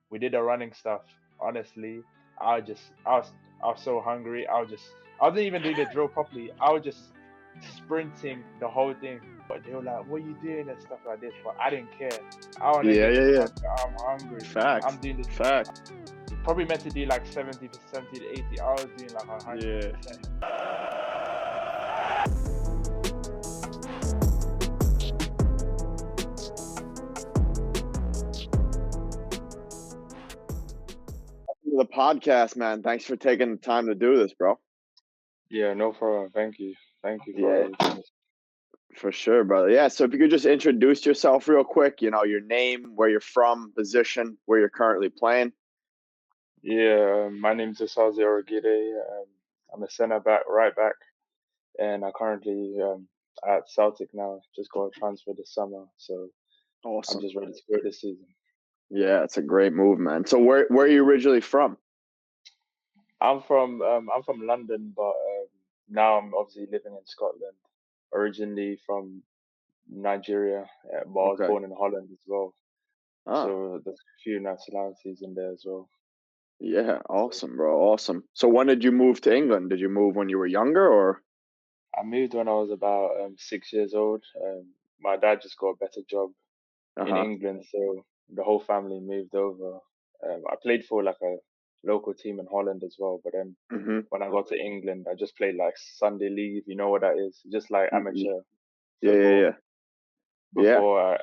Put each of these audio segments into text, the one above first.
we did the running stuff. Honestly, I was so hungry. I wasn't even doing the drill properly. I was just sprinting the whole thing. But they were like, "What are you doing?" and stuff like this. But I didn't care. I want to Yeah, get yeah, this yeah. work. I'm hungry. Facts. I'm doing this. Facts. Probably meant to do like 70 to 80. I was doing like 100%. Yeah. The podcast, man. Thanks for taking the time to do this, bro. Yeah, no problem. Thank you. Thank you for Yeah, everything. for sure, brother. Yeah, so if you could just introduce yourself real quick, your name, where you're from, position, where you're currently playing. Yeah, my name's Asazi Origide. I'm a centre back, right back, and I currently at Celtic now. Just got a transfer this summer, so I'm Awesome. just ready to go this season. Yeah, it's a great move, man. So where are you originally from? I'm from London, but now I'm obviously living in Scotland. Originally from Nigeria, but I was Okay. born in Holland as well. Ah, So there's a few nationalities in there as well. yeah, awesome, bro. Awesome. So when did you move to England? Did you move when you were younger or? I moved when I was about 6 years old. My dad just got a better job in Uh-huh. England, so the whole family moved over. I played for like a local team in Holland as well, but then Mm-hmm. when I got to England, I just played like Sunday league, if you know what that is, just like Yeah, amateur yeah, yeah. football Yeah. before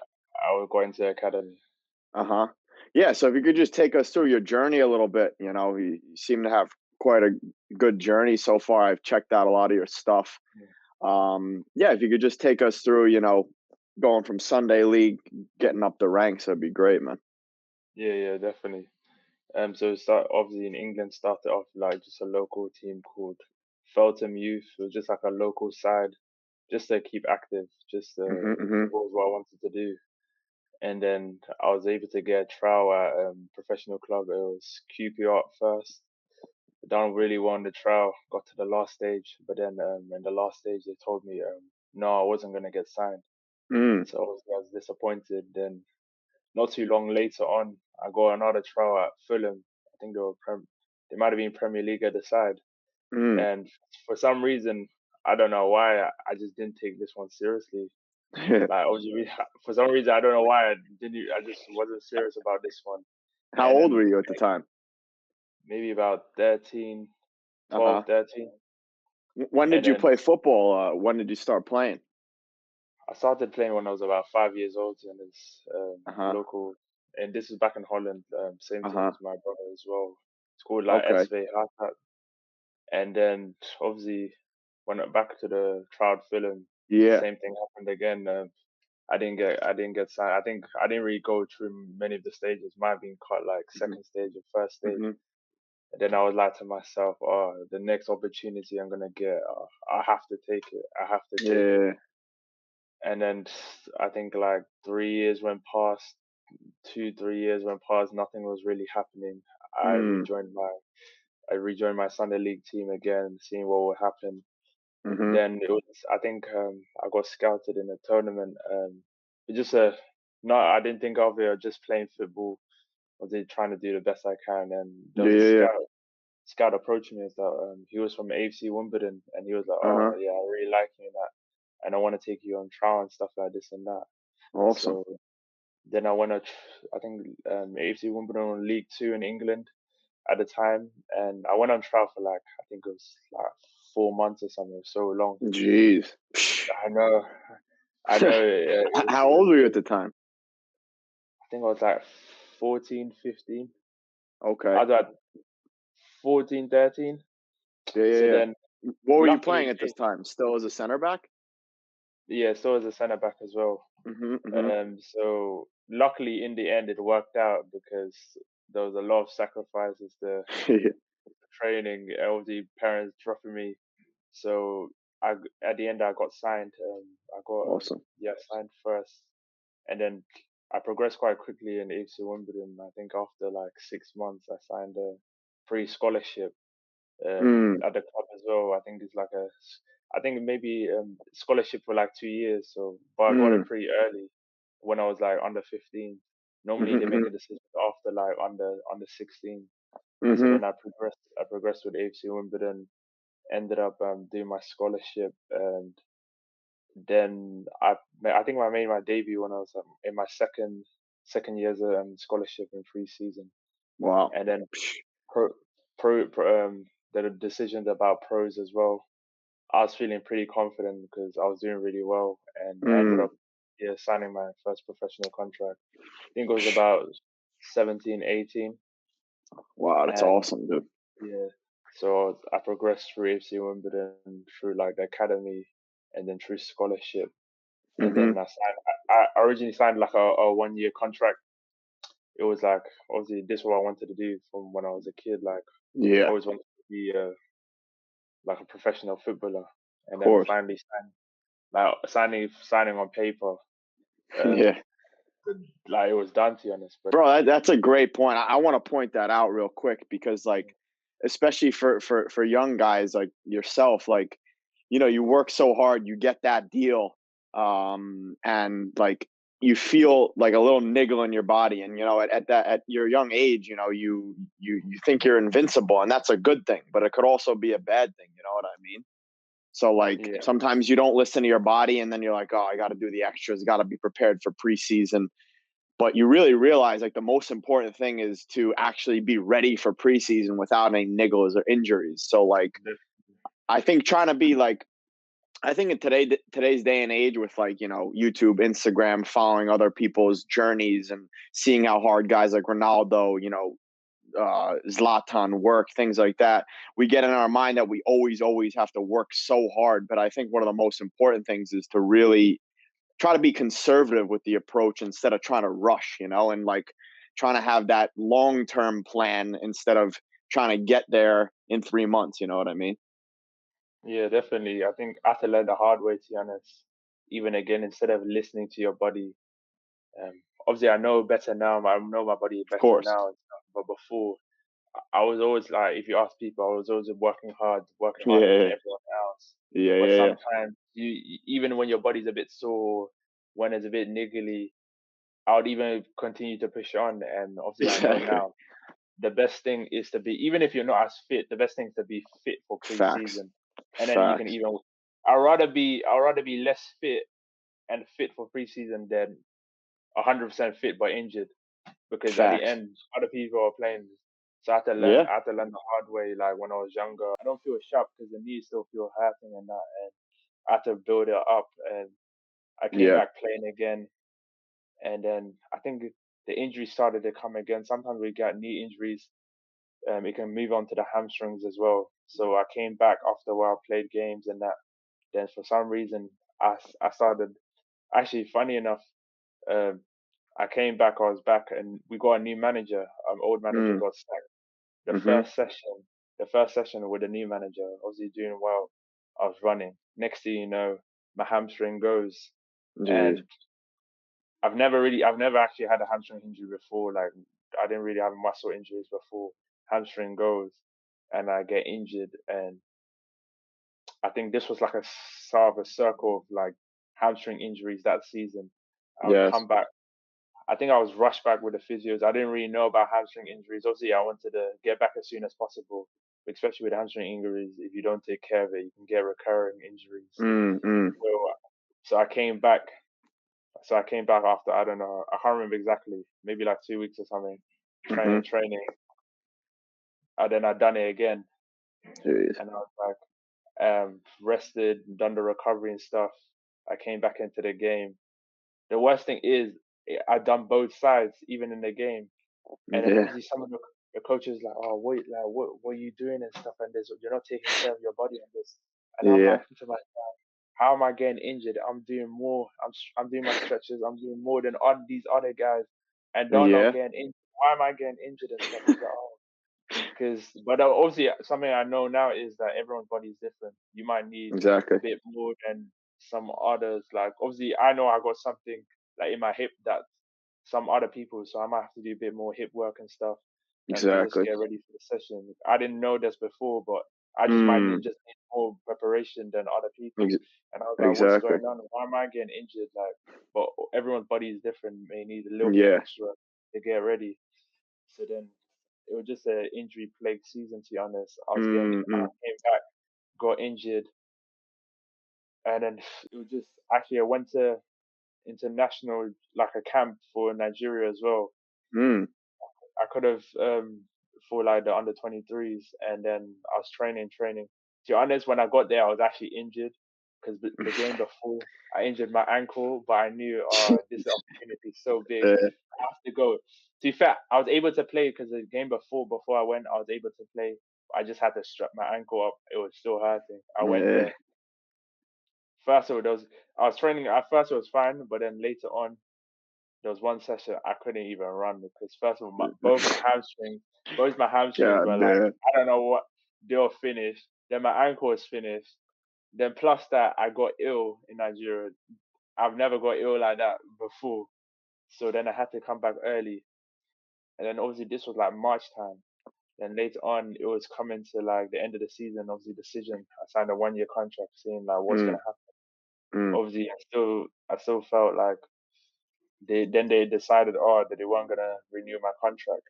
I would go into academy. Uh-huh. Yeah, so if you could just take us through your journey a little bit, you seem to have quite a good journey so far. I've checked out a lot of your stuff. Yeah, Yeah, if you could just take us through, going from Sunday league, getting up the ranks, that'd be great, man. yeah, definitely. So start obviously in England started off like just a local team called Feltham Youth. It was just like a local side, just to keep active. Just Mm-hmm, mm-hmm. football was what I wanted to do. And then I was able to get a trial at professional club. It was QPR at first. Done really well in the trial. Got to the last stage, but then in the last stage they told me no, I wasn't gonna get signed. Mm. So I was disappointed. Then not too long later on, I got another trial at Fulham. I think they might have been Premier League at the side. Mm. And for some reason, I don't know why, I just didn't take this one seriously. Like obviously, for some reason, I don't know why I didn't. I just wasn't serious about this one. How And old then were you at the time? maybe about 13, Uh-huh. 12, 13. When And did you then play football? When did you start playing? I started playing when I was about 5 years old in this Uh-huh. local, and this is back in Holland, same team Uh-huh. as my brother as well. It's called like Okay. SV Hatat. And then obviously when I back to the crowd film, the Yeah. same thing happened again. I didn't get signed. I think I didn't really go through many of the stages. Might have been cut like Mm-hmm. second stage or first stage. Mm-hmm. And then I was like to myself, oh, the next opportunity I'm gonna get, I have to take it. I have to take it. Yeah. And then I think like 3 years went past, 2, 3 years went past. Nothing was really happening. I Mm. rejoined my I rejoined my Sunday league team again, seeing what would happen. Mm-hmm. Then it was, I think I got scouted in a tournament. It just no, I didn't think of it. Just playing football. I was trying to do the best I can. And there Yeah, was a yeah, yeah. scout approached me and that he was from AFC Wimbledon, and he was like, "Oh Uh-huh. yeah, I really like you in that, and I want to take you on trial and stuff like this and that." Awesome. So then I went to, I think AFC Wimbledon on League Two in England at the time, and I went on trial for like I think it was like 4 months or something. It was so long. Jeez. I know, I know. How old were you at the time? I think I was like 14, 15. Okay. I was like 14, 13. Yeah, yeah, So yeah. then, What were you luckily, playing at this time? Still as a center back? yeah, so as a centre back as well. Mm-hmm. Mm-hmm. So luckily, in the end, it worked out because there was a lot of sacrifices to Yeah. training, LD parents dropping me. So at the end, I got signed. I got Awesome. yeah signed first, and then I progressed quite quickly in AFC Wimbledon. I think after like 6 months, I signed a free scholarship Mm. at the club as well. I think it's like I think maybe scholarship for like 2 years. So, but I got Mm. it pretty early when I was like under 15. Normally they make Mhm. the decisions after like under 16. So then Mhm. I progressed with AFC Wimbledon, ended up doing my scholarship, and then I think I made my debut when I was in my second year's scholarship in pre-season, Wow. and then Psh. pro, the decisions about pros as well. I was feeling pretty confident because I was doing really well, and I ended Mm. up, yeah, signing my first professional contract. I think it was about 17, 18, Wow, that's and awesome, dude. yeah, so I progressed through AFC Wimbledon, through like the academy, and then through scholarship, and then Mhm. I originally signed like a 1 year contract. It was like, obviously this is what I wanted to do from when I was a kid. Like, I Yeah, always wanted to be like a professional footballer, of and then course. finally signing on paper. Um, Yeah. like it was done, to be honest. But Bro, that's a great point. I want to point that out real quick because, like, especially for young guys like yourself, like, you work so hard, you get that deal, and like you feel like a little niggle in your body, and at your young age, you think you're invincible, and that's a good thing, but it could also be a bad thing. You know what I mean? So like yeah, sometimes you don't listen to your body, and then you're like, oh, I got to do the extras, got to be prepared for preseason, but you really realize like the most important thing is to actually be ready for preseason without any niggles or injuries. So like I think trying to be like I think in today's day and age with like YouTube, Instagram, following other people's journeys and seeing how hard guys like Ronaldo, Zlatan work, things like that, we get in our mind that we always have to work so hard. But I think one of the most important things is to really try to be conservative with the approach instead of trying to rush, and like trying to have that long term plan instead of trying to get there in 3 months. You know what I mean? yeah, definitely. I think I had to learn the hard way, to be honest. Even again, instead of listening to your body, obviously I know better now. I know my body Of better course. now and stuff. But before, I was always like, if you ask people, I was always working harder than Yeah. everyone else. Yeah. But Yeah. sometimes even when your body's a bit sore, when it's a bit niggly, I would even continue to push on. And obviously, I know Exactly. now the best thing is to be, even if you're not as fit, the best thing is to be fit for Facts. preseason, and then you can Facts. even. I'd rather be less fit and fit for preseason than 100% fit but injured, because at the Facts. end, other people are playing. So I had to learn. Yeah. I had to learn the hard way. Like when I was younger, I don't feel sharp because the knees still feel hurting and that, and I had to build it up. And I came Yeah. back playing again, and then I think the injuries started to come again. Sometimes we get knee injuries. It can move on to the hamstrings as well. So I came back after a while, played games and that. Then for some reason, I started. Actually, funny enough, um, I came back. I was back, and we got a new manager. Old manager Mm. got sacked. The Mhm. first session, the first session with the new manager, obviously doing well. I was running. Next thing you know, my hamstring goes, Jeez. and I've never actually had a hamstring injury before. Like I didn't really have muscle injuries before. Hamstring goes, and I get injured, and I think this was like a sort of a circle of like hamstring injuries that season. I would Yes. come back. I think I was rushed back with the physios. I didn't really know about hamstring injuries. Obviously, I wanted to get back as soon as possible, especially with hamstring injuries. If you don't take care of it, you can get recurring injuries. Mm. Mm. So, so I came back. So I came back after, I don't know, I can't remember exactly, maybe like 2 weeks or something, Mhm. training, and then I done it again, Jeez. and I was like, rested, done the recovery and stuff. I came back into the game. The worst thing is, I done both sides, even in the game. And then Yeah. obviously some of the coaches like, oh wait, like what are you doing and stuff, and this you're not taking care of your body and this. And I'm Yeah. like thinking like, how am I getting injured? I'm doing more. I'm doing my stretches. I'm doing more than all these other guys, and they're not Yeah. getting injured. Why am I getting injured and stuff? He's like, oh, but obviously something I know now is that everyone's body is different. You might need a Exactly. bit more than some others. Like obviously I know I got something like in my hip that some other people, so I might have to do a bit more hip work and stuff, to just Exactly. get ready for the session. I didn't know this before, but I just might Mm. need more preparation than other people. Ex- And I was like, what's exactly. going on? Why am I getting injured? Like, but everyone's body is different. May need a little bit Yeah. extra. to get ready. So then it was just an injury plagued season, to be honest. I Mm-hmm. came back, got injured, and then it was just actually I went to international like a camp for Nigeria as well. Mm. I could have for like the under 23s, and then I was training. To be honest, when I got there, I was actually injured because the game before I injured my ankle, but I knew this opportunity is so big, Yeah, I have to go. To be fair, I was able to play because the game before I went, I was able to play. I just had to strap my ankle up; it was still hurting. I went yeah, there. First of all, I was training. At first, it was fine, but then later on, there was one session I couldn't even run because first of all, both my hamstrings were God like damn. I don't know what they were finished. Then my ankle was finished. Then plus that I got ill in Nigeria. I've never got ill like that before. So then I had to come back early. And then obviously this was like March time. Then later on it was coming to like the end of the season, obviously decision. I signed a 1 year contract saying like what's Mm, gonna happen. mm, Obviously I still felt like they decided that they weren't gonna renew my contract.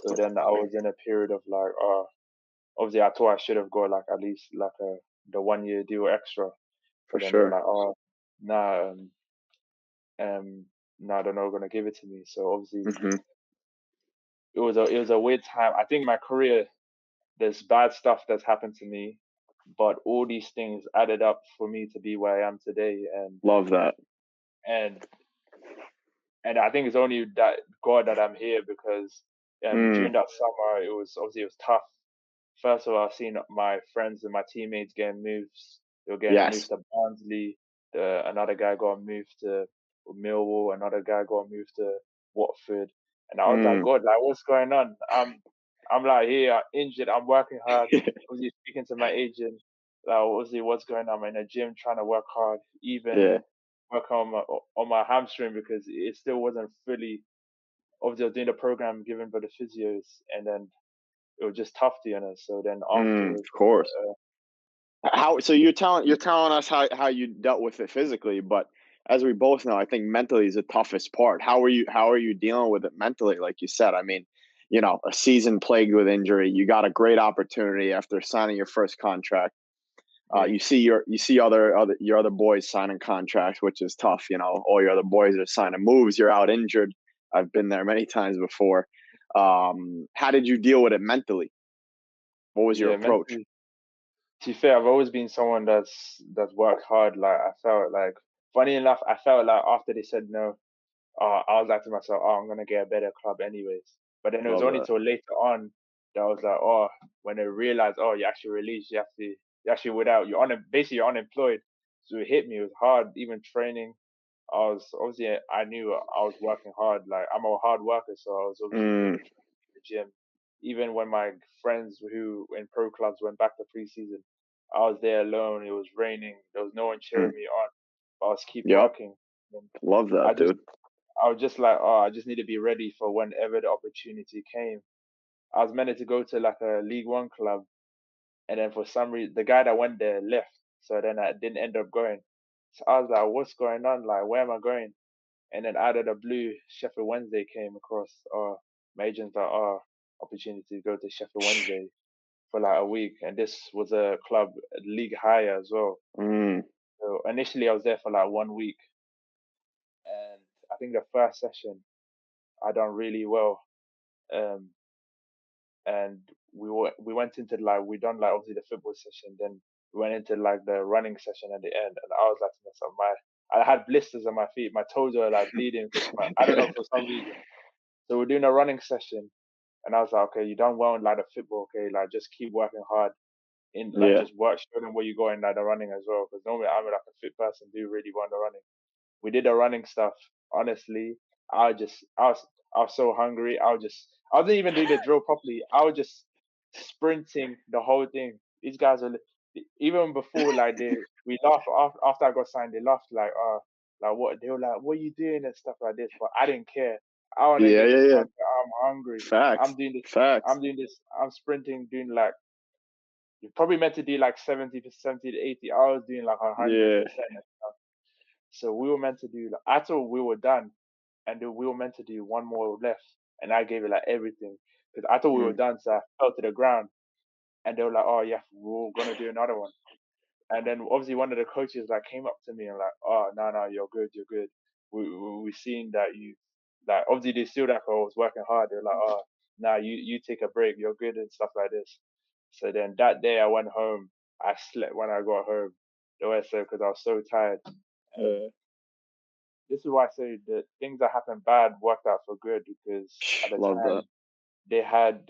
So then I was in a period of like, obviously I thought I should have got like at least like the 1 year deal extra. for But then they were sure. like, nah, um, nah, they're not gonna give it to me. So obviously Hmm. it was a weird time. I think my career, there's bad stuff that's happened to me, but all these things added up for me to be where I am today. Love that. And and I think it's only that God that I'm here because Mm, during that summer it was tough. First of all, I've seen my friends and my teammates getting moves. They were getting moved yes. to Barnsley. Another guy got moved to Millwall. Another guy got moved to Watford. And I was like, Mm. God, like, what's going on? I'm like here, injured. I'm working hard. Obviously, speaking to my agent, like, obviously, what's going on? I'm in the gym trying to work hard, even Yeah. work on my hamstring because it still wasn't fully. Obviously, I was doing the program given by the physios, and then it was just tough to be honest. So then Mm, of afterwards, course. uh, How so you're telling us how you dealt with it physically, but as we both know, I think mentally is the toughest part. How are you dealing with it mentally? Like you said, I mean, a season plagued with injury. You got a great opportunity after signing your first contract. yeah, You see other your other boys signing contracts, which is tough. All your other boys are signing moves. You're out injured. I've been there many times before. How did you deal with it mentally? What was your yeah, approach? mentally. To be fair, I've always been someone that's worked hard. Like I felt like, funny enough, I felt like after they said no, I was like to myself, I'm gonna get a better club anyways. But then it was Love only that. till later on that I was like, when they realized, you actually released, you actually without, basically you're unemployed. So it hit me. It was hard, even training. I knew I was working hard. Like I'm a hard worker, so I was obviously doing Mm, the training in the gym. Even when my friends who in pro clubs went back to preseason, I was there alone. It was raining. There was no one mm. cheering me on. But I was keep Yep. working. And Love that, I just, dude. I was just like, I just need to be ready for whenever the opportunity came. I was meant to go to like a League One club, and then for some reason, the guy that went there left. So then I didn't end up going. So I was like, what's going on? Like, where am I going? And then out of the blue, Sheffield Wednesday came across. My agent's like, opportunity to go to Sheffield Wednesday for like a week, and this was a club league higher as well. Mm, So initially, I was there for like 1 week, and I think the first session I done really well. Um, and we went into like we done like obviously the football session, then we went into like the running session at the end, and I was like to myself, I had blisters on my feet, my toes were like bleeding because I don't know for some reason. So we're doing a running session, and I was like, okay, you done well in like the football, okay, like just keep working hard in like yeah. just work, show them where you're going like the running as well, because normally I'm like a fit person, do really well in the running. We did the running stuff. Honestly, I was so hungry. I didn't even do the drill properly. I was just sprinting the whole thing. These guys are even before like we laughed after I got signed. They laughed like what they were like, what are you doing and stuff like this. But I didn't care. I want to Yeah, get yeah, this yeah. contract. I'm hungry. Facts. I'm doing this. Facts. I'm doing this. I'm sprinting, doing like you're probably meant to do like 70 to 80. I was doing like hundred Yeah. percent. So we were meant to do. I thought we were done, and then we were meant to do one more left. and I gave it like everything because I thought we were Mm. done. So I fell to the ground, and they were like, "Oh yeah, we're gonna do another one." And then obviously one of the coaches like came up to me and like, "Oh no, no, you're good, you're good. We seen that you like obviously they still like I was working hard. They're like, oh, nah, you take a break, you're good and stuff like this." So then that day I went home. I slept when I got home. The way I said because I was so tired. And this is why I say that things that happen bad worked out for good because at the Love that. time they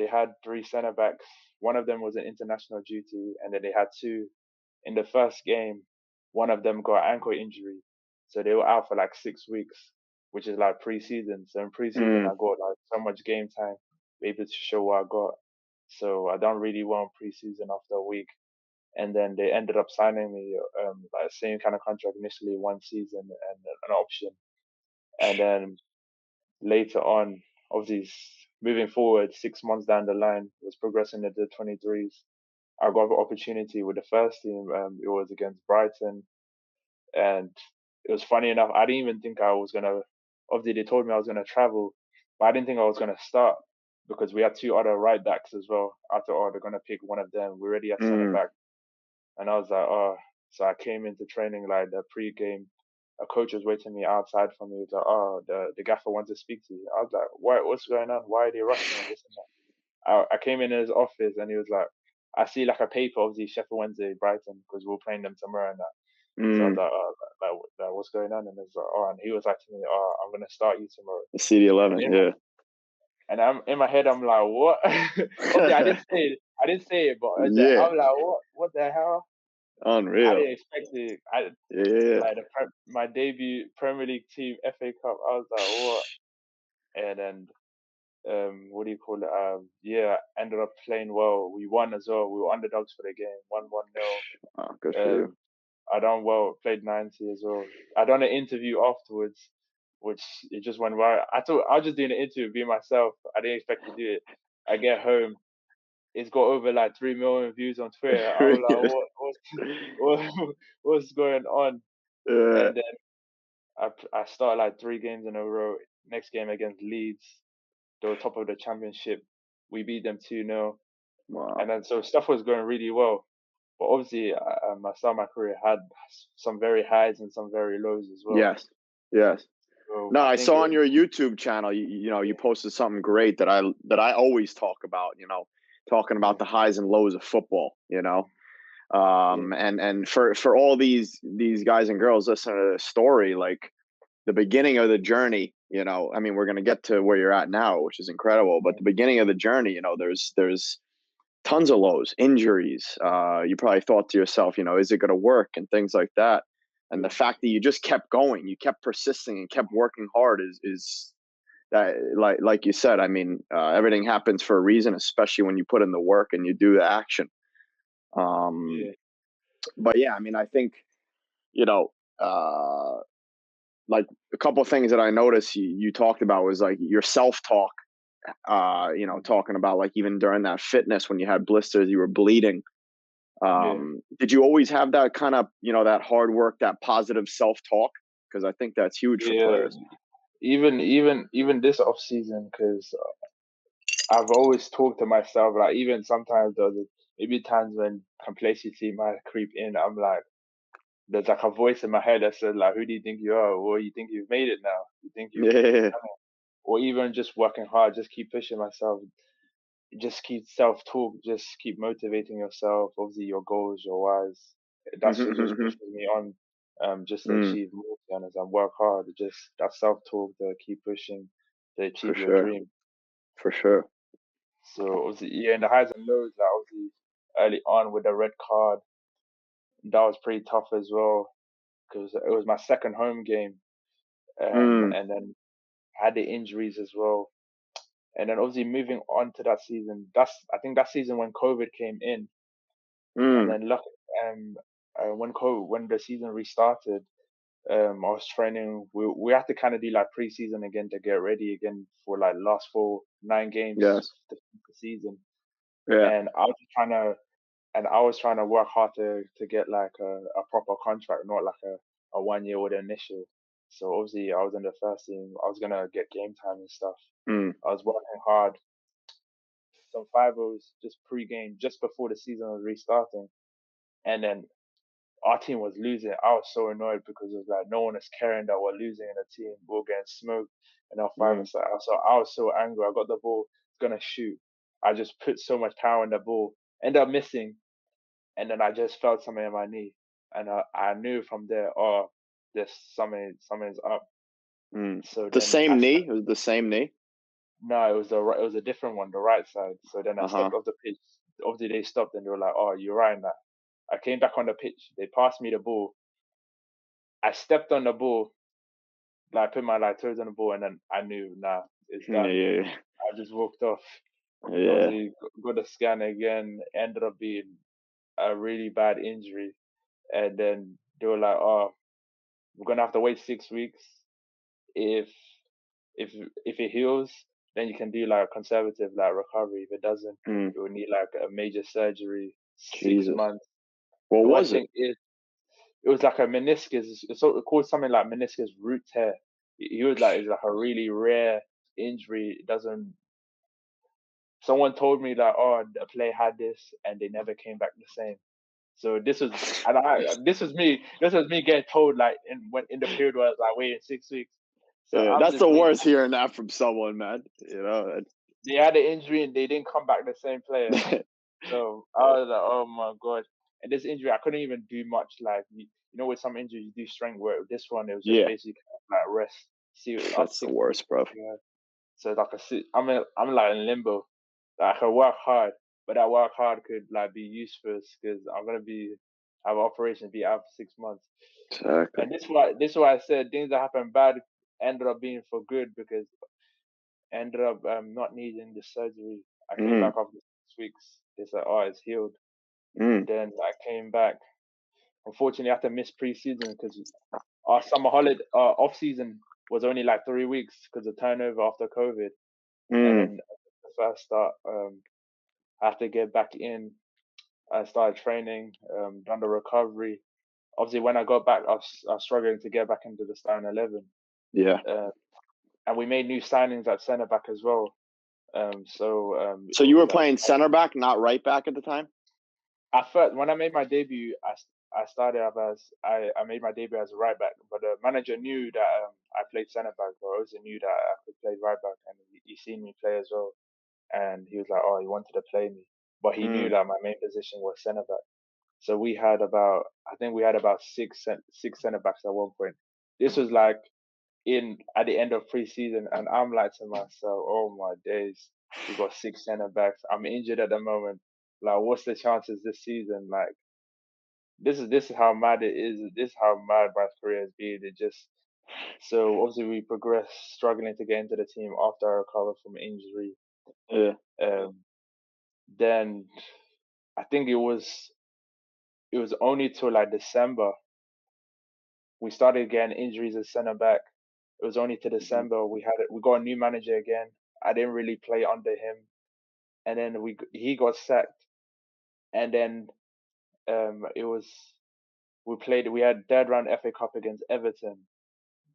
had three centre backs. One of them was an international duty, and then they had two in the first game. One of them got ankle injury, so they were out for like 6 weeks, which is like preseason. So in preseason, Mm. I got like so much game time, be able to show what I got. So I done really well in preseason after a week, and then they ended up signing me like same kind of contract initially, 1 season and an option, and then later on, obviously moving forward, 6 months down the line, was progressing into the 23s. I got an opportunity with the first team. It was against Brighton, and it was funny enough. I didn't even think I was gonna. Obviously, they told me I was gonna travel, but I didn't think I was gonna start because we had two other right backs as well. I thought, oh, they're gonna pick one of them. We already had centre Mm. back, and I was like, oh. So I came into training like the pre-game. A coach was waiting me outside for me. He was like, oh, the gaffer wants to speak to you. I was like, what? What's going on? Why are they rushing and this and that? I came in his office and he was like, I see like a paper, obviously Sheffield Wednesday, Brighton, because we're playing them tomorrow and that. So I was Mm. like, oh, what's going on? And he was like, oh, and he was like to me, oh, I'm gonna start you tomorrow. The CD And 11. in my Yeah. and I'm in my head, I'm like, what? Obviously, I didn't say it. I didn't say it, but Yeah. I'm like, what? What the hell? I Unreal. didn't expect it. I Yeah. Yeah. like my debut Premier League team, FA Cup. I was like, what? And then what do you call it? Yeah, ended up playing well. We won as well. We were underdogs for the game, 1-0. Oh, good for you. Um, I done well, played 90 as well. I done an interview afterwards, which it just went right. I thought I was just doing an interview, be myself. I didn't expect to do it. I get home, it's got over like 3 million views on Twitter. I was like, what's going on? Yeah. And then I started like 3 games in a row. Next game against Leeds, they were top of the championship. We beat them 2-0, and Wow. then so stuff was going really well. But obviously, I started my career had some very highs and some very lows as well. Yes. Yes. So No, I I think saw it on was your YouTube channel, you yeah, posted something great that I always talk about, talking yeah, about the highs and lows of football, yeah, and for all these guys and girls listening to this story, like the beginning of the journey, I mean, we're going to get to where you're at now, which is incredible, but yeah, the beginning of the journey, there's tons of lows, injuries. You probably thought to yourself, is it going to work and things like that. And the yeah, fact that you just kept going, you kept persisting and kept working hard is that, like you said. I mean, everything happens for a reason, especially when you put in the work and you do the action. Um, yeah, but yeah, I mean, I think you know, uh, like a couple of things that I noticed you talked about was like your self talk. mm, Talking about like even during that fitness when you had blisters, you were bleeding. yeah. Did you always have that kind of, that hard work, that positive self-talk? Because I think that's huge for Yeah. players. Even this off season, because I've always talked to myself. Like even sometimes maybe times when complacency might creep in. I'm like, there's like a voice in my head that says like, "Who do you think you are? Or you think you've made it now? You think you've Yeah. done it?" Or even just working hard, just keep pushing myself, just keep self talk, just keep motivating yourself. Obviously, your goals, your whys. That shit just Mm, pushes me on, just to achieve more. To be honest, and work hard. Just that self talk to keep pushing to for achieve your sure. dream. For sure. So obviously, yeah, in the highs and lows, like obviously early on with the red card, that was pretty tough as well because it was my second home game, Mm, and then had the injuries as well. And then obviously moving on to that season, I think that season when COVID came in, and mm, then luck when the season restarted, I was training. We had to kind of do like preseason again to get ready again for like last 9 games yes. to finish the season. Yeah. And I was trying to work hard to get like a proper contract, not like a 1 year with an initial. So obviously I was in the first team. I was gonna get game time and stuff. Mm, I was working hard. Some 5-0s just pre-game, just before the season was restarting, and then our team was losing. I was so annoyed because it was like no one is caring that we're losing in the team. We're getting smoked, and our five mm, aside. So I was so angry. I got the ball, gonna shoot. I just put so much power in the ball, ended up missing, and then I just felt something in my knee, and I knew from there, oh, there's something's up. mm. So The then I same knee? stepped. It was the same knee? No, it was a different one, the right side. So then I Uh-huh. stepped off the pitch. Obviously they stopped and they were like, "Oh, you're right in that." I came back on the pitch. They passed me the ball. I stepped on the ball, like put my like toes on the ball, and then I knew, nah, it's Yeah, done. yeah, I just walked off. yeah. Obviously, got a scan again. Ended up being a really bad injury, and then they were like, "Oh, we're gonna have to wait 6 weeks. If if if it heals, then you can do like a conservative like recovery. If it doesn't, Mm, it will need like a major surgery, six Jesus. months." What The was worst it? thing is, it was like a meniscus. It's called something like meniscus root tear. He was like, it's like a really rare injury. It doesn't. Someone told me that, oh, the player had this and they never came back the same. So this was, and this was me getting told like in the period where I was like waiting 6 weeks. So Yeah, I'm that's just the waiting. worst hearing that from someone, man. You know, They had an injury and they didn't come back the same player. So I yeah, was like, oh my god. And this injury, I couldn't even do much. Like you know, with some injuries you do strength work. With this one, it was just yeah, basically like rest. See, up that's the 6 weeks. worst, bro. Yeah. So like I'm like in limbo. Like I can work hard, but that work hard could like be useless because I'm gonna be have an operation, be out for 6 months. Exactly. And this is why I said things that happen bad ended up being for good because ended up not needing the surgery. I came Mm, back after 6 weeks. They said, "Oh, it's healed." mm, Then I came back. Unfortunately, I had to miss preseason because our summer holiday, off season was only like 3 weeks because of turnover after COVID. And mm, then the first start, I have to get back in. I started training, done the recovery. Obviously, when I got back, I was struggling to get back into the starting 11. yeah. Uh, and we made new signings at centre back as well. So It you was were like playing center back, not right back at the time? at first when I made my debut, I started up as I made my debut as a right back, but the manager knew that I played centre back, but also knew that I could play right back, and he seen me play as well, and he was like, oh, he wanted to play me, but he knew Mm, that my main position was centre back. So we had about I think we had about six centre backs at one point. This was like in at the end of preseason, and I'm like to myself, "Oh my days, we got six centre backs. I'm injured at the moment. Like, what's the chances this season? Like, this is how mad it is. This is how mad my career has been. It just so obviously we progressed, struggling to get into the team after I recovered from injury. yeah. Um, then I think it was only till like December we started getting injuries as centre back. It was only to Mhm, December we got a new manager again. I didn't really play under him, and then he got sacked, and then it was we had third round FA Cup against Everton,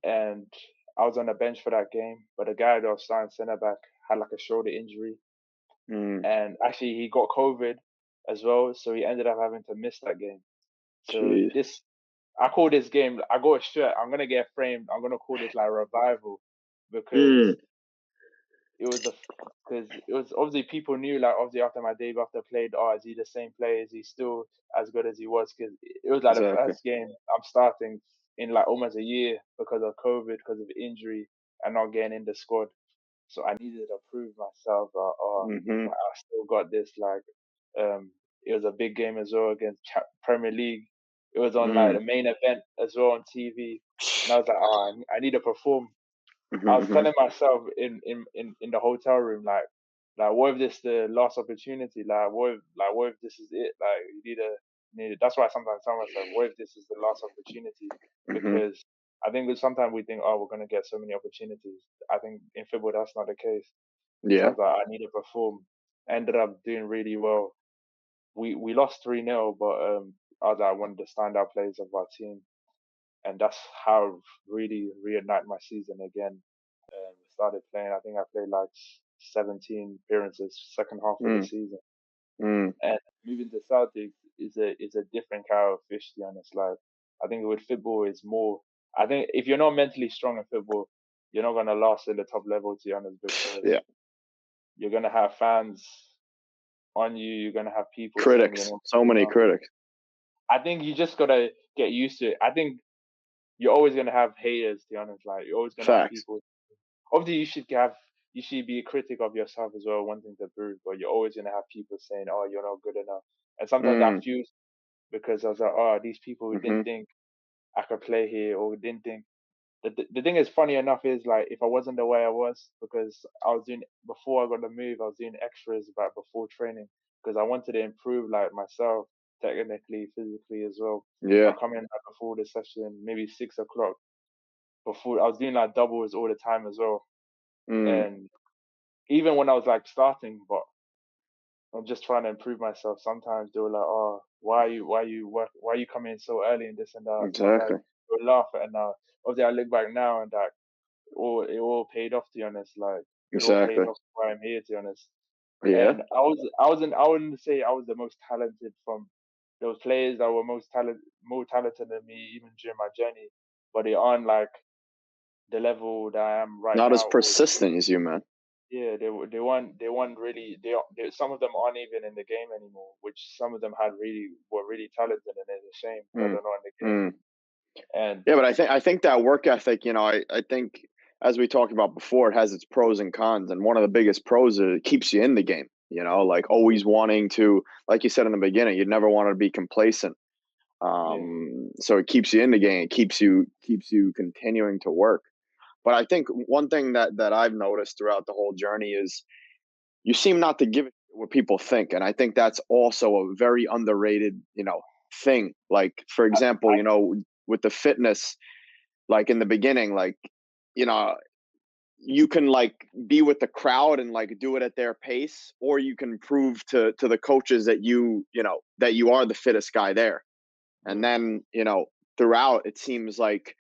and I was on the bench for that game, but the guy that was starting centre back had like a shoulder injury, mm, and actually he got COVID as well, so he ended up having to miss that game. So jeez. this I call this game. I got a shirt. I'm gonna get framed. I'm gonna call this like revival because Mm, it was the because it was obviously people knew like obviously after my debut after I played, oh, is he the same player? Is he still as good as he was? Because it was like the exactly. first game I'm starting in like almost a year because of COVID, because of injury, and not getting in the squad. So I needed to prove myself that Mhm, like, I still got this. Like it was a big game as well against Premier League. It was on like mm. the main event as well on TV, and I was like, oh, I need to perform. Mhm, I was mhm. telling myself in the hotel room, like what if this the last opportunity? What if this is it? Like you need it. That's why I sometimes tell myself, what if this is the last opportunity? Mhm. Because I think that sometimes we think, oh, we're gonna get so many opportunities. I think in football that's not the case. So I Yeah. was like, I need to perform. Ended up doing really well. We lost 3-0, but I was like one of the standout players of our team. and that's how really reignite my season again. We started playing. I think I played like 17 appearances second half of the Mm, season, mm, and moving to Celtics is a different kind of fish. To be honest, like I think with football is more. I think if you're not mentally strong in football, you're not gonna last in the top level. To be honest, because yeah. you're gonna have fans on you. You're gonna have people saying you're Critics. not So good many enough. critics. I think you just gotta get used to it. I think you're always gonna have haters. To be honest, like you're always gonna have Facts. people. Obviously, you should be a critic of yourself as well, wanting to improve. But you're always gonna have people saying, "Oh, you're not good enough." And sometimes I Mm, feel because I was like, "Oh, these people who didn't mm-hmm. think I could play here or didn't think." The thing is funny enough is like if I wasn't the way I was because I was doing before I got the move, I was doing extras about before training because I wanted to improve like myself technically, physically as well. I Yeah. come in like before the session, maybe 6 o'clock. Before I was doing like doubles all the time as well, Mm, and even when I was like starting, but I'm just trying to improve myself. Sometimes they were like, "Oh, why are you coming in so early and this and that?" So I'm like, exactly. we laugh at it now. Obviously, I look back now and like, it all paid off. To be honest, like it all paid Exactly. off why I'm here. To be honest, Yeah. and I wouldn't say I was the most talented from those players that were more talented than me, even during my journey, but they aren't like the level that I am right Not as now, or persistent as you, man. yeah, they weren't really some of them aren't even in the game anymore, which some of them were really talented, and it's a shame that Mm, they're not in the game. mm. And Yeah, but I think that work ethic, I think as we talked about before, it has its pros and cons. And one of the biggest pros is it keeps you in the game, like always wanting to, like you said in the beginning, you'd never want to be complacent. yeah, So it keeps you in the game, it keeps you continuing to work. But I think one thing that I've noticed throughout the whole journey is you seem not to give it what people think. And I think that's also a very underrated, thing. Like, for I, example, with the fitness, like in the beginning, like, you know, you can like be with the crowd and like do it at their pace, or you can prove to the coaches that you are the fittest guy there. And yeah, then, throughout it seems like,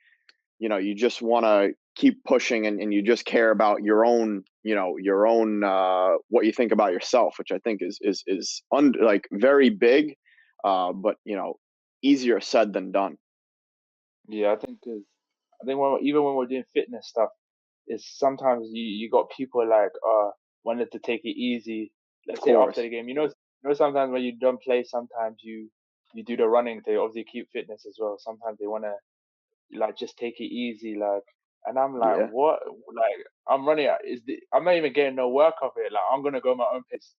you just want to keep pushing, and you just care about your own what you think about yourself, which I think is like very big, but easier said than done. yeah. I think even when we're doing fitness stuff, is sometimes you got people like wanted to take it easy. Of Let's say after course. the game, sometimes when you don't play, sometimes you do the running to obviously keep fitness as well. Sometimes they wanna like just take it easy, like, and I'm like, Yeah. what? Like, I'm not even getting no work of it. Like, I'm gonna go my own pace.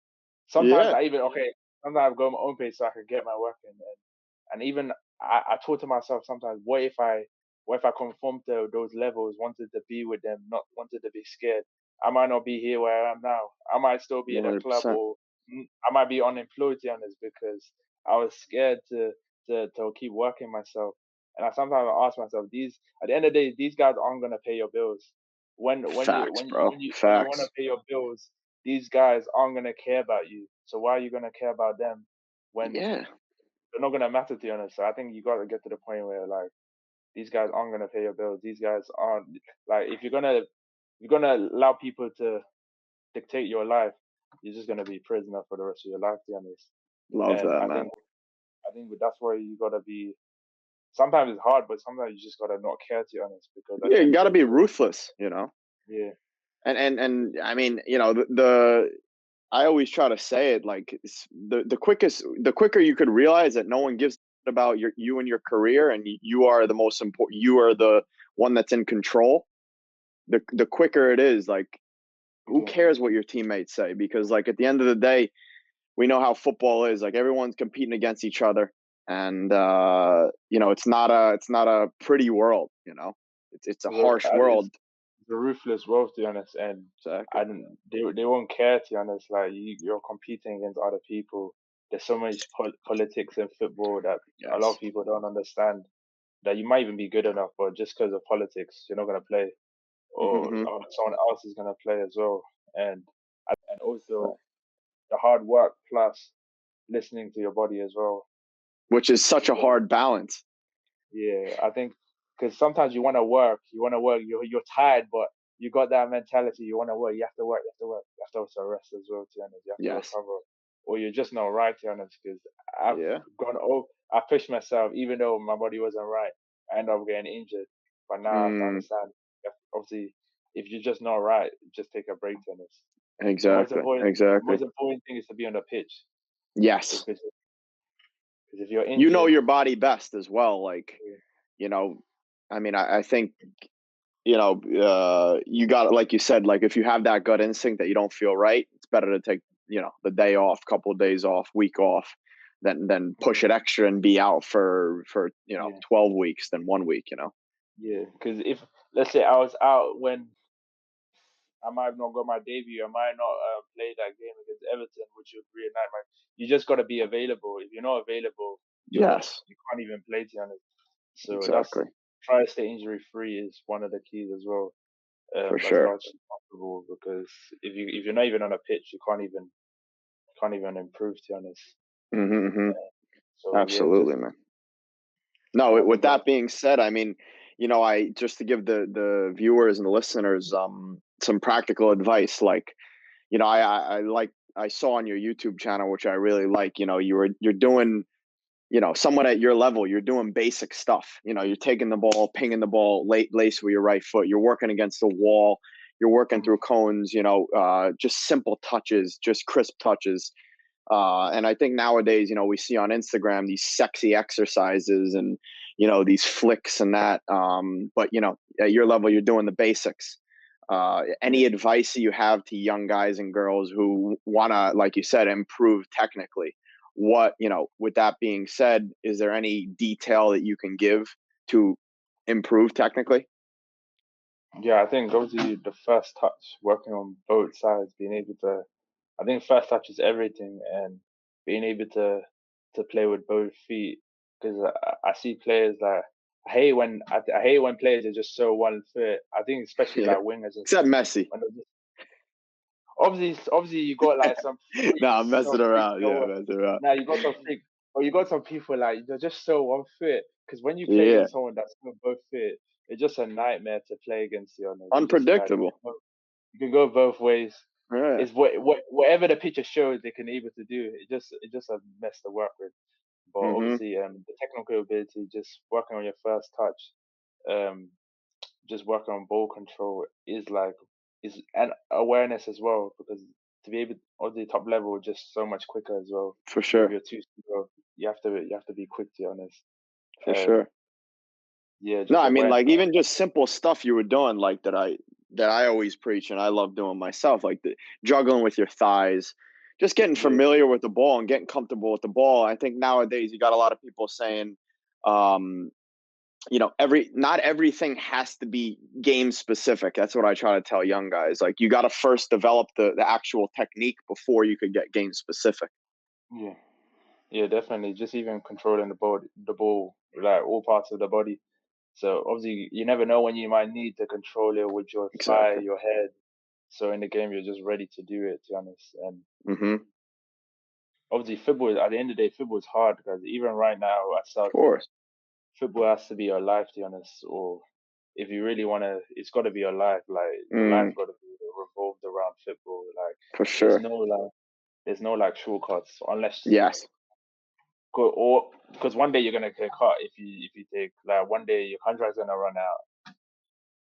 Sometimes Yeah. I even okay. Sometimes I go my own pace so I can get my work in. And even I thought to myself sometimes, what if I conform to those levels, wanted to be with them, not wanted to be scared? I might not be here where I am now. I might still be at a club, 100%. or I might be unemployed, to be honest, because I was scared to keep working myself. And I sometimes ask myself, these at the end of the day, these guys aren't gonna pay your bills. When you Facts, when you when bro. you when you want to Facts. pay your bills, these guys aren't gonna care about you. So why are you gonna care about them when Yeah. they're not gonna matter, to be honest? So I think you gotta get to the point where like these guys aren't gonna pay your bills. These guys aren't like if you're gonna allow people to dictate your life, you're just gonna be prisoner for the rest of your life, to be honest. Love And that, I man. think I think that's why you gotta be. Sometimes it's hard, but sometimes you just gotta not care, to be honest, because at Yeah, the you end of got to the be day, ruthless. yeah, And I mean, the I always try to say it like the quicker you could realize that no one gives about you and your career, and you are the most important, you are the one that's in control. The quicker it is, like, who yeah, cares what your teammates say? Because like at the end of the day, we know how football is. Like everyone's competing against each other, and it's not a pretty world. It's a harsh it's world. a ruthless world, to be honest, and Exactly. they won't care, to be honest. Like you're competing against other people. There's so much politics in football that a lot Yes. of people don't understand. That you might even be good enough, but just because of politics, you're not gonna play, Hmm. or someone else is gonna play as well. And also the hard work plus listening to your body as well. Which is such a So hard balance. yeah, I think. because sometimes you want to work, you're tired, but you got that mentality, you want to work, you have to work, you have to work, you have to also rest as well, to be honest. You have to Yes. recover, or you're just not right, to be honest. Because I've Yeah. I pushed myself, even though my body wasn't right. I ended up getting injured, but now I have to Mm, understand. Obviously, if you're just not right, just take a break, to be honest. exactly. The Exactly. most important thing is to be on the pitch, Yes. because if you're You know injured, your body best as well. Like, yeah, you know, I mean, I think, you got, like you said, like if you have that gut instinct that you don't feel right, it's better to take, the day off, couple of days off, week off, than yeah, push it extra and be out for yeah. 12 weeks than 1 week. Yeah, because if let's say I was out when I might have not got my debut, I might not play that game against Everton, which would reignite my. You just got to be available. If you're not available, Yes, you can't even play, to be honest. So that's exactly, try to stay injury free is one of the keys as well. for As sure. large as possible, because if you're not even on a pitch, you can't even improve, to be honest. Hmm, hmm. So yeah, just Absolutely, man. No, I with think that being said, I mean, I just to give the viewers and the listeners some practical advice. Like, I saw on your YouTube channel, which I really like. You're doing, somewhat at your level. You're doing basic stuff. You're taking the ball, pinging the ball, lace with your right foot. You're working against the wall. You're working mm, through cones. Just simple touches, just crisp touches. And I think nowadays, we see on Instagram these sexy exercises and, these flicks and that. But, at your level, you're doing the basics. yeah. Any advice that you have to young guys and girls who want to, like you said, improve technically? With that being said, is there any detail that you can give to improve technically? Yeah, I think obviously the first touch, working on both sides, being able to, I think first touch is everything, and being able to play with both feet. Because I see players like I hate when players are just so one foot. I think especially Yeah. like wingers and Except stuff. Messi. When they're just, obviously you got like No, I'm messing some freaks. around. Yeah, I'm messing around. Now you got some freak, or you got some people like they're just so one foot. Because when you play Yeah. against someone that's so both foot, it's just a nightmare to play against. You know, you just like Unpredictable. you can go both ways. Yeah, It's whatever the picture shows they can able to do. It just a mess to work with. But mhm, obviously, the technical ability, just working on your first touch, um, just working on ball control is and awareness as well, because to be able on the top level just so much quicker as well. for If sure, you're too slow, you have to be quick, to be honest. for Um, sure. yeah, No, just I mean, awareness. like, even just simple stuff you were doing, like, that I always preach and I love doing myself, like the juggling with your thighs, just getting Yeah, familiar with the ball and getting comfortable with the ball. I think nowadays you got a lot of people saying, um, every not everything has to be game specific. That's what I try to tell young guys. Like, you got to first develop the actual technique before you could get game specific. yeah, yeah, definitely. Just even controlling the ball, like all parts of the body. So obviously, you never know when you might need to control it with your thigh, Exactly. your head. So in the game, you're just ready to do it, to be honest. And Mm-hmm. obviously, football, at the end of the day, football is hard, because even right now at Of Celtic, course. football has to be your life, to be honest. Or if you really want to, it's got to be your life. Like your life Mm, got to be revolved around football. Like for there's sure. no like there's no like shortcuts, unless Yes. or because one day you're gonna get caught if you take like one day your contract's gonna run out.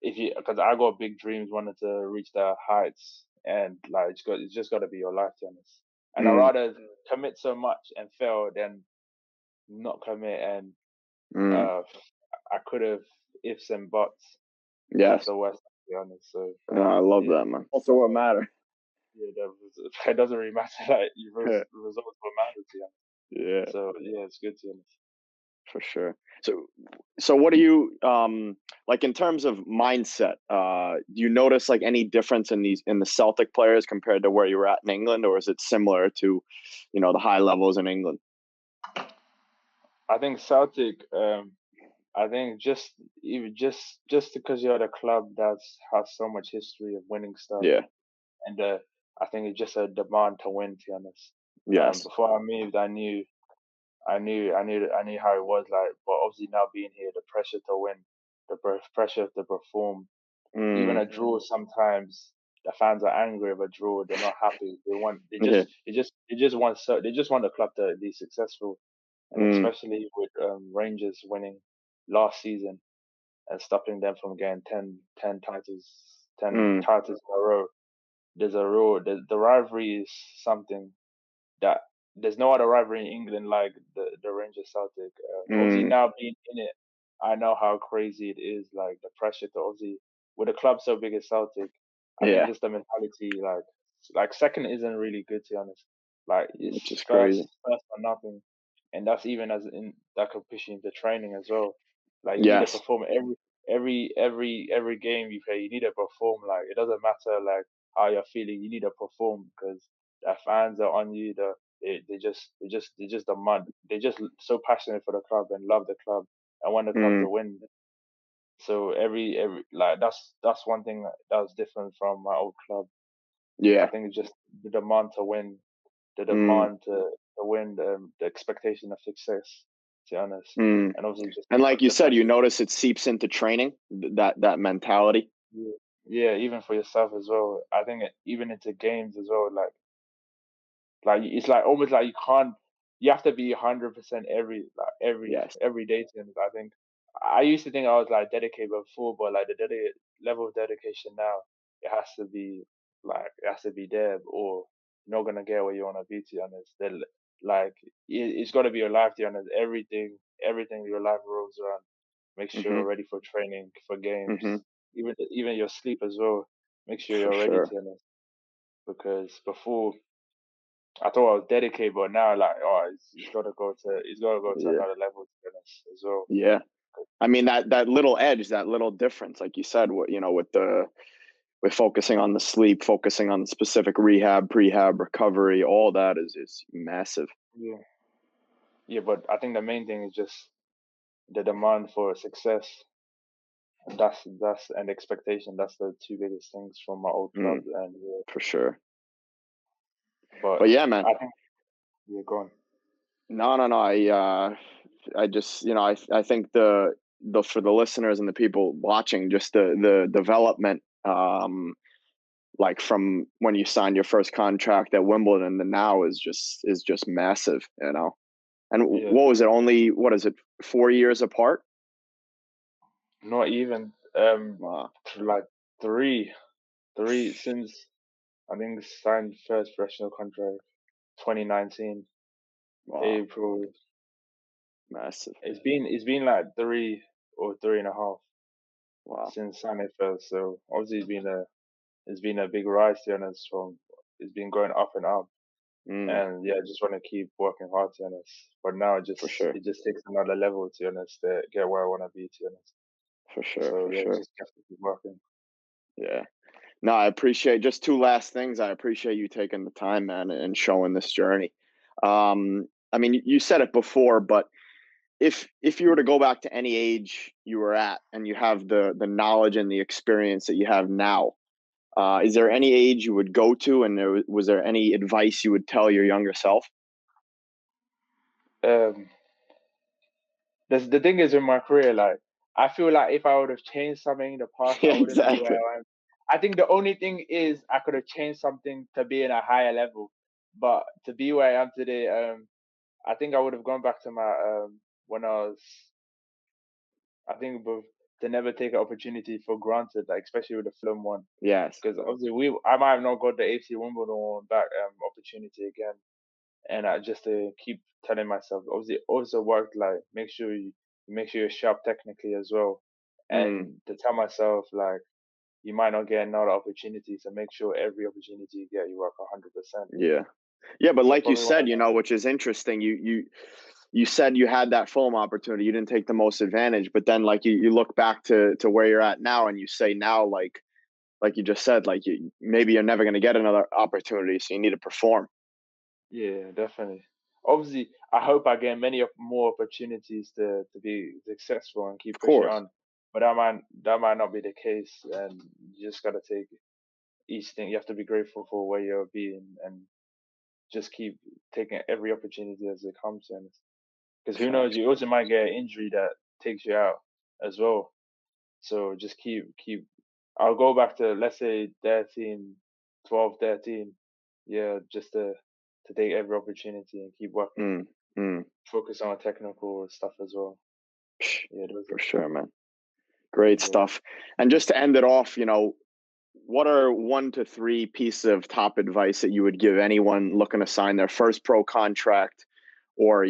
If you Because I got big dreams, wanted to reach the heights, and like it's just got to be your life, to be honest. And I Mm, rather commit so much and fail than not commit, and mm. uh I could have ifs and buts. That's Yes. the worst, to be honest. So I love yeah, that, man. Also, what matter? yeah, it doesn't really matter. Like results will matter, to you. Yeah, So yeah, it's good, to be honest. for sure. So what do you like in terms of mindset? Do you notice like any difference in the Celtic players compared to where you were at in England, or is it similar to, the high levels in England? I think Celtic. I think just because you're at a club that has so much history of winning stuff, Yeah. and I think it's just a demand to win, to be honest. Yes. Before I moved, I knew how it was like, but obviously now being here, the pressure to win. pressure to perform. Even Mm. a draw sometimes the fans are angry of a draw. They're not happy. Yeah. They just want the club to be successful, and Mm. especially with Rangers winning last season and stopping them from getting 10 Mm. titles in a row. The rivalry is something that there's no other rivalry in England like the Rangers Celtic. Obviously Mm. now being in it, I know how crazy it is. Like the pressure to obviously with a club so big as Celtic, I think Yeah. just the mentality like second isn't really good to be honest. Like it's Which is crazy. first or nothing, and that's even as in that could push you into training as well. Like you need to Yes. perform every game you play. You need to perform. Like it doesn't matter like how you're feeling. You need to perform because the fans are on you. They just demand. They're just so passionate for the club and love the club and want the club to Mm. win. So every like that's one thing that was different from my old club. I Yeah. think it's just the demand to win, the Mm. demand to win, the expectation of success. To be honest, Mm. and obviously just And like you the said, you pressure. notice it seeps into training, that mentality. Yeah, yeah, even for yourself as well. I think even into games as well. Like it's like almost like you can't. You have to be 100% Yes. every day to him. I think I used to think I was like dedicated before, but like the level of dedication now, it has to be it has to be there, or you're not gonna get where you wanna be. To be honest, like it's got to be your life. To be honest, everything your life revolves around. Make sure you're Mhm. ready for training, for Mhm. games, even your sleep as well. Make sure For you're ready. To sure. be honest, because before I thought I was dedicated, but now like oh, it's got to go to Yeah. another level to be honest as well. Yeah. I mean that little edge, that little difference, like you said, what with focusing on the sleep, focusing on the specific rehab, prehab, recovery, all that is massive. Yeah, yeah, but I think the main thing is just the demand for success. That's and expectation. That's the two biggest things from my old club, Mm, and for sure. but But yeah, man. I think yeah, go on. No, no, no. I just, I think the for the listeners and the people watching, just the development, like from when you signed your first contract at Wimbledon to now is just massive, you know. And Yeah, what was it? Only what is it? 4 years apart? not even Wow, like three since I think signed first professional contract 2019 wow, April. massive. It's been like 3 or 3.5 Wow. since signing first. So obviously it's been a big rise to be honest. From it's been going up and up, Mm, and yeah, I just want to keep working hard to be honest. But now for sure, it just takes another level to be honest to get where I want to be to be honest. for sure, So for yeah, sure. just have to keep working. Yeah. No, I appreciate just two last things. I appreciate you taking the time, man, and showing this journey. I mean, you said it before, but if you were to go back to any age you were at and you have the knowledge and the experience that you have now, is there any age you would go to, and was there any advice you would tell your younger self? Um, the thing is in my career, like I feel like if I would have changed something in the past, I Yeah, wouldn't be where exactly. I am. I think the only thing is I could have changed something to be in a higher level, but to be where I am today, I think I would have gone back to my when I was I think to never take an opportunity for granted, like especially with the film one, Yes. because obviously I might have not got the AFC Wimbledon one back opportunity again, and I just to keep telling myself, obviously also work like make sure you're sharp technically as well, Mm, and to tell myself like you might not get another opportunity, so make sure every opportunity you get you work 100%. yeah. Yeah, but So like you probably one said, of them. which is interesting. You said you had that film opportunity. You didn't take the most advantage, but then like you look back to where you're at now, and you say now, like you just said, like maybe you're never going to get another opportunity, so you need to perform. Yeah, definitely. Obviously, I hope I get more opportunities to be successful and keep Of pushing course, on. But that might not be the case, and you just gotta take each thing. You have to be grateful for where you're being, and just keep taking every opportunity as it comes. And because who knows, facts. you also might get an injury that takes you out as well. So just keep. I'll go back to, let's say, 13, 12, 13. Yeah, just to take every opportunity and keep working. Mm, mm. Focus on technical stuff as well. Psh, Yeah, those for are sure, man. Great yeah. stuff. And just to end it off, what are 1 to 3 pieces of top advice that you would give anyone looking to sign their first pro contract, or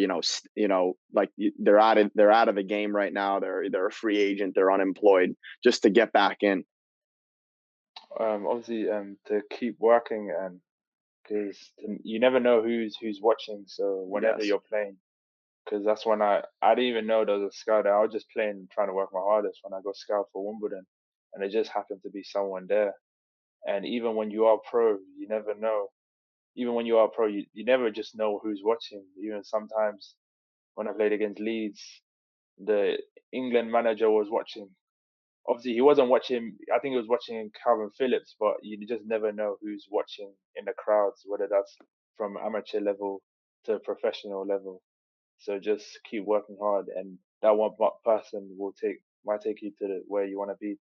like they're out of the game right now, they're a free agent, they're unemployed, just to get back in? Obviously, to keep working, and because you never know who's watching. So whenever Yes. you're playing, because that's when I didn't even know there was a scout there. I was just playing, trying to work my hardest when I got scout for Wimbledon, and it just happened to be someone there. And even when you are pro, you never know. Even when you are pro, you never just know who's watching. Even sometimes when I played against Leeds, the England manager was watching. Obviously, he wasn't watching. I think he was watching Calvin Phillips, but you just never know who's watching in the crowds, whether that's from amateur level to professional level. So just keep working hard, and that person might take you to where you want to be.